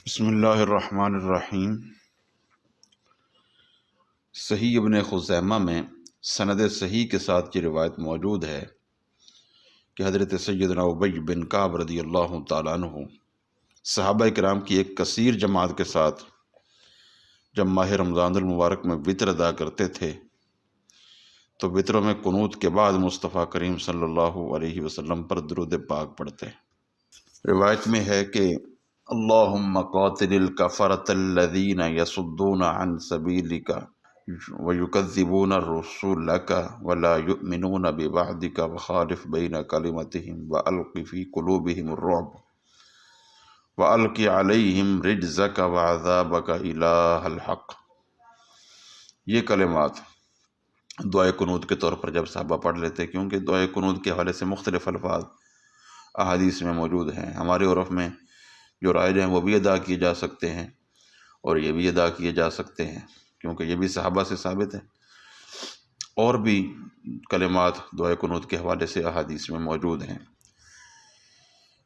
بسم اللہ الرحمن الرحیم۔ صحیح ابن خزیمہ میں سند صحیح کے ساتھ یہ روایت موجود ہے کہ حضرت سیدنا ابی بن کعب رضی اللہ تعالیٰ عنہ صحابہ کرام کی ایک کثیر جماعت کے ساتھ جب ماہ رمضان المبارک میں وتر ادا کرتے تھے تو وطروں میں قنوت کے بعد مصطفیٰ کریم صلی اللہ علیہ وسلم پر درود پاک پڑھتے۔ روایت میں ہے کہ اللہم قاتل الکفرۃ الذین یصدون عن سبیلک ویکذبون رسولک ولا یؤمنون ببعدک وخالف بین کلمتہم والق فی قلوبہم الرعب والق علیہم رجزک وعذابک الہ الحق۔ یہ کلمات دعائے قنوت کے طور پر جب صحابہ پڑھ لیتے، کیونکہ دعائے قنوت کے حوالے سے مختلف الفاظ احادیث میں موجود ہیں، ہمارے عرف میں جو رائج ہیں وہ بھی ادا کیے جا سکتے ہیں اور یہ بھی ادا کیے جا سکتے ہیں، کیونکہ یہ بھی صحابہ سے ثابت ہے۔ اور بھی کلمات دعائے قنوت کے حوالے سے احادیث میں موجود ہیں۔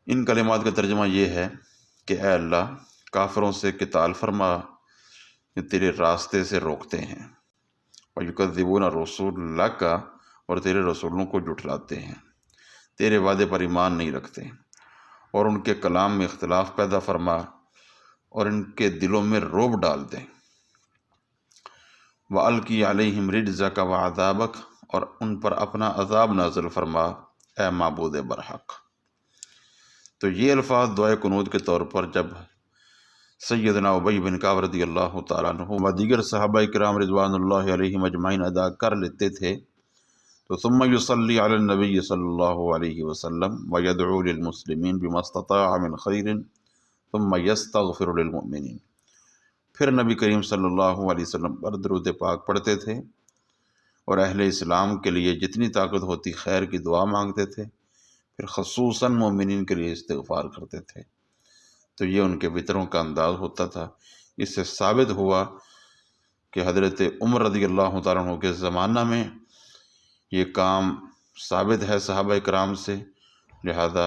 ان کلمات کا ترجمہ یہ ہے کہ اے اللہ، کافروں سے قتال فرما جو تیرے راستے سے روکتے ہیں، وَيُكَذِّبُونَ رُسُولَكَ اور تیرے رسولوں کو جھٹلاتے ہیں، تیرے وعدے پر ایمان نہیں رکھتے، اور ان کے کلام میں اختلاف پیدا فرما اور ان کے دلوں میں رعب ڈال دیں۔ وَأَلْقِ عَلَيْهِمْ رِجْزَكَ وَعَذَابَكَ اور ان پر اپنا عذاب نازل فرما اے معبود برحق۔ تو یہ الفاظ دعائے قنوت کے طور پر جب سیدنا ابی بن کعب رضی اللہ تعالیٰ عنہ و دیگر صحابہ کرام رضوان اللہ علیہم اجمعین ادا کر لیتے تھے تو ثم یصلی علی النبی صلی اللہ علیہ وسلم ویدعو للمسلمین بما استطاع من خیر ثم یستغفر للمؤمنین، پھر نبی کریم صلی اللہ علیہ وسلم پر درود پاک پڑھتے تھے اور اہل اسلام کے لیے جتنی طاقت ہوتی خیر کی دعا مانگتے تھے، پھر خصوصاً مومنین کے لیے استغفار کرتے تھے۔ تو یہ ان کے وطروں کا انداز ہوتا تھا۔ اس سے ثابت ہوا کہ حضرت عمر رضی اللہ تعالیٰ عنہ کے زمانہ میں یہ کام ثابت ہے صحابہ کرام سے، لہذا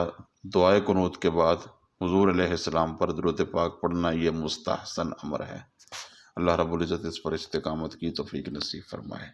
دعائے قنوت کے بعد حضور علیہ السلام پر درود پاک پڑھنا یہ مستحسن امر ہے۔ اللہ رب العزت اس پر استقامت کی توفیق نصیب فرمائے۔